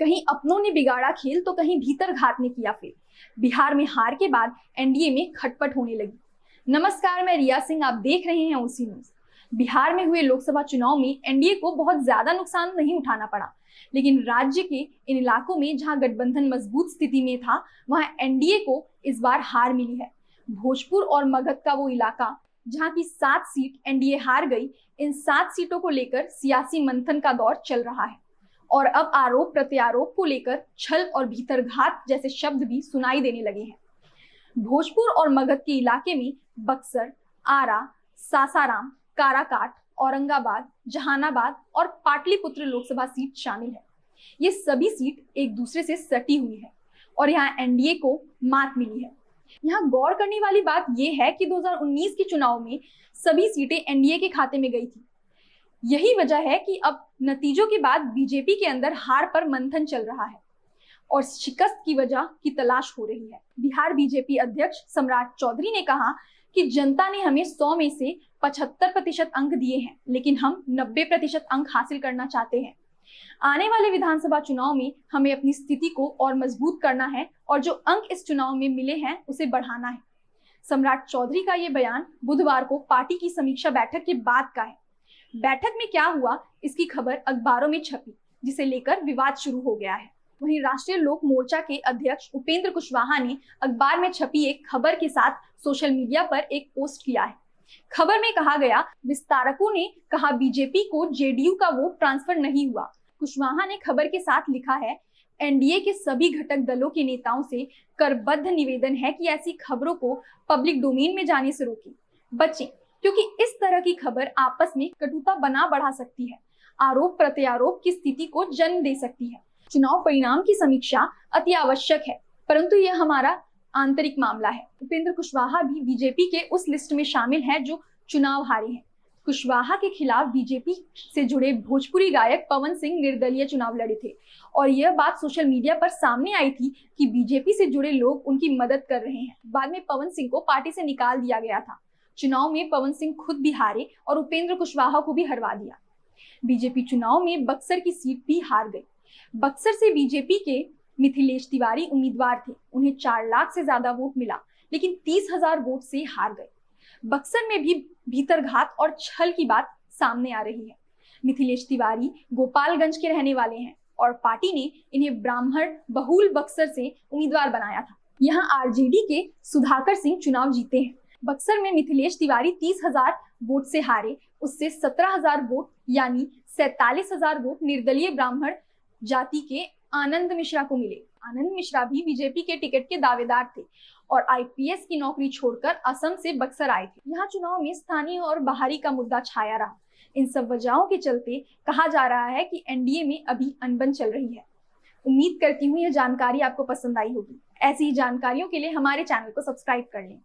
कहीं अपनों ने बिगाड़ा खेल तो कहीं भीतर घात ने किया फेल। बिहार में हार के बाद एनडीए में खटपट होने लगी। नमस्कार, मैं रिया सिंह, आप देख रहे हैं ओसी न्यूज। बिहार में हुए लोकसभा चुनाव में एनडीए को बहुत ज्यादा नुकसान नहीं उठाना पड़ा, लेकिन राज्य के इन इलाकों में जहां गठबंधन मजबूत स्थिति में था, वहां एनडीए को इस बार हार मिली है। भोजपुर और मगध का वो इलाका जहां की 7 सीट एनडीए हार गई, इन 7 सीटों को लेकर सियासी मंथन का दौर चल रहा है और अब आरोप प्रत्यारोप को लेकर छल और भीतरघात जैसे शब्द भी सुनाई देने लगे हैं। भोजपुर और मगध के इलाके में बक्सर, आरा, सासाराम, काराकाट, औरंगाबाद, जहानाबाद और पाटलिपुत्र लोकसभा सीट शामिल है। ये सभी सीट एक दूसरे से सटी हुई है और यहाँ एनडीए को मात मिली है। यहाँ गौर करने वाली बात यह है कि 2019 के चुनाव में सभी सीटें एनडीए के खाते में गई थी। यही वजह है कि अब नतीजों के बाद बीजेपी के अंदर हार पर मंथन चल रहा है और शिकस्त की वजह की तलाश हो रही है। बिहार बीजेपी अध्यक्ष सम्राट चौधरी ने कहा कि जनता ने हमें 100 में से 75% अंक दिए हैं, लेकिन हम 90% अंक हासिल करना चाहते हैं। आने वाले विधानसभा चुनाव में हमें अपनी स्थिति को और मजबूत करना है और जो अंक इस चुनाव में मिले हैं उसे बढ़ाना है। सम्राट चौधरी का ये बयान बुधवार को पार्टी की समीक्षा बैठक के बाद का है। बैठक में क्या हुआ, इसकी खबर अखबारों में छपी, जिसे लेकर विवाद शुरू हो गया है। वहीं राष्ट्रीय लोक मोर्चा के अध्यक्ष उपेंद्र कुशवाहा ने अखबार में छपी एक खबर के साथ सोशल मीडिया पर एक पोस्ट किया है। खबर में कहा गया, विस्तारकों ने कहा बीजेपी को जेडीयू का वोट ट्रांसफर नहीं हुआ। कुशवाहा ने खबर के साथ लिखा है, एनडीए के सभी घटक दलों के नेताओं से करबद्ध निवेदन है कि ऐसी खबरों को पब्लिक डोमेन में जाने से बचें, क्योंकि इस तरह की खबर आपस में कटुता बना बढ़ा सकती है, आरोप प्रत्यारोप की स्थिति को जन्म दे सकती है। चुनाव परिणाम की समीक्षा अति आवश्यक है, परंतु यह हमारा आंतरिक मामला है। उपेंद्र कुशवाहा भी बीजेपी के उस लिस्ट में शामिल हैं जो चुनाव हारे हैं। कुशवाहा के खिलाफ बीजेपी से जुड़े भोजपुरी गायक पवन सिंह निर्दलीय चुनाव लड़े थे और यह बात सोशल मीडिया पर सामने आई थी कि बीजेपी से जुड़े लोग उनकी मदद कर रहे हैं। बाद में पवन सिंह को पार्टी से निकाल दिया गया था। चुनाव में पवन सिंह खुद भी हारे और उपेंद्र कुशवाहा को भी हरवा दिया। बीजेपी चुनाव में बक्सर की सीट भी हार गई। बक्सर से बीजेपी के मिथिलेश तिवारी उम्मीदवार थे। उन्हें 4 लाख से ज्यादा वोट मिला, लेकिन 30,000 वोट से हार गए। बक्सर में भी भीतरघात और छल की बात सामने आ रही है। मिथिलेश तिवारी गोपालगंज के रहने वाले हैं और पार्टी ने इन्हें ब्राह्मण बहुल बक्सर से उम्मीदवार बनाया था। यहाँ आरजेडी के सुधाकर सिंह चुनाव जीते हैं। बक्सर में मिथिलेश तिवारी 30,000 वोट से हारे। उससे 17,000 वोट यानी 47,000 वोट निर्दलीय ब्राह्मण जाति के आनंद मिश्रा को मिले। आनंद मिश्रा भी बीजेपी के टिकट के दावेदार थे और आईपीएस की नौकरी छोड़कर असम से बक्सर आए थे। यहाँ चुनाव में स्थानीय और बाहरी का मुद्दा छाया रहा। इन सब वजहों के चलते कहा जा रहा है कि एनडीए में अभी अनबन चल रही है। उम्मीद करती हूँ यह जानकारी आपको पसंद आई होगी। ऐसी ही जानकारियों के लिए हमारे चैनल को सब्सक्राइब कर लें।